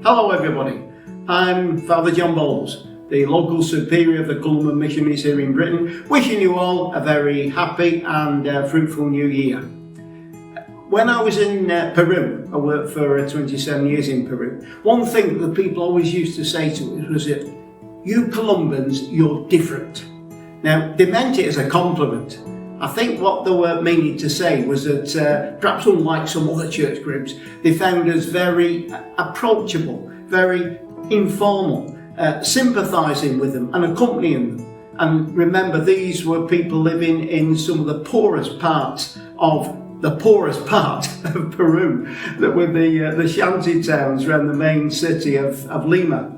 Hello everybody, I'm Father John Boles, the local superior of the Columban missionaries here in Britain, wishing you all a very happy and fruitful new year. When I was in Peru, I worked for 27 years in Peru, one thing that the people always used to say to us was that, you Columbans, you're different. Now, they meant it as a compliment. I think what they were meaning to say was that perhaps unlike some other church groups, they found us very approachable, very informal, sympathising with them and accompanying them. And remember, these were people living in some of the poorest parts of Peru, that were the shanty towns around the main city of Lima.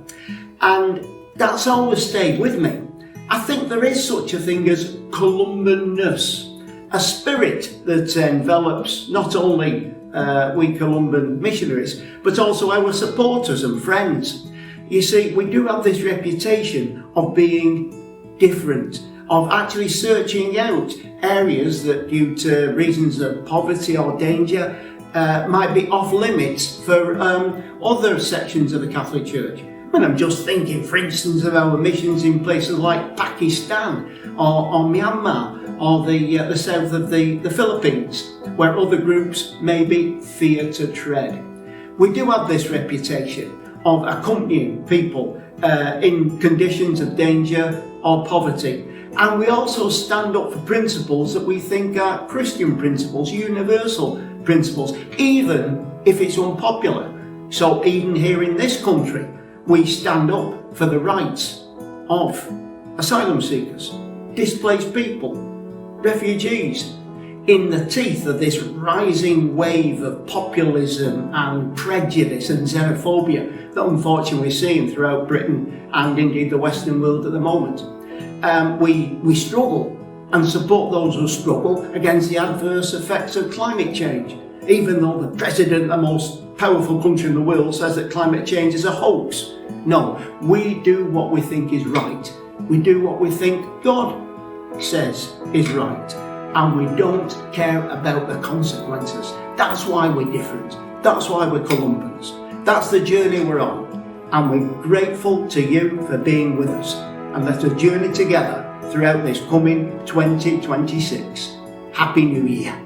And that's always stayed with me. I think there is such a thing as Columbanness, a spirit that envelops not only we Columban missionaries, but also our supporters and friends. You see, we do have this reputation of being different, of actually searching out areas that, due to reasons of poverty or danger, might be off limits for other sections of the Catholic Church. And I'm just thinking, for instance, of our missions in places like Pakistan or Myanmar or the south of the Philippines, where other groups maybe fear to tread. We do have this reputation of accompanying people in conditions of danger or poverty. And we also stand up for principles that we think are Christian principles, universal principles, even if it's unpopular. So even here in this country, we stand up for the rights of asylum seekers, displaced people, refugees, in the teeth of this rising wave of populism and prejudice and xenophobia that unfortunately we're seeing throughout Britain and indeed the Western world at the moment. We struggle and support those who struggle against the adverse effects of climate change, even though the president of the most powerful country in the world says that climate change is a hoax. No, we do what we think is right. We do what we think God says is right. And we don't care about the consequences. That's why we're different. That's why we're Columbans. That's the journey we're on. And we're grateful to you for being with us. And let us journey together throughout this coming 2026. Happy New Year.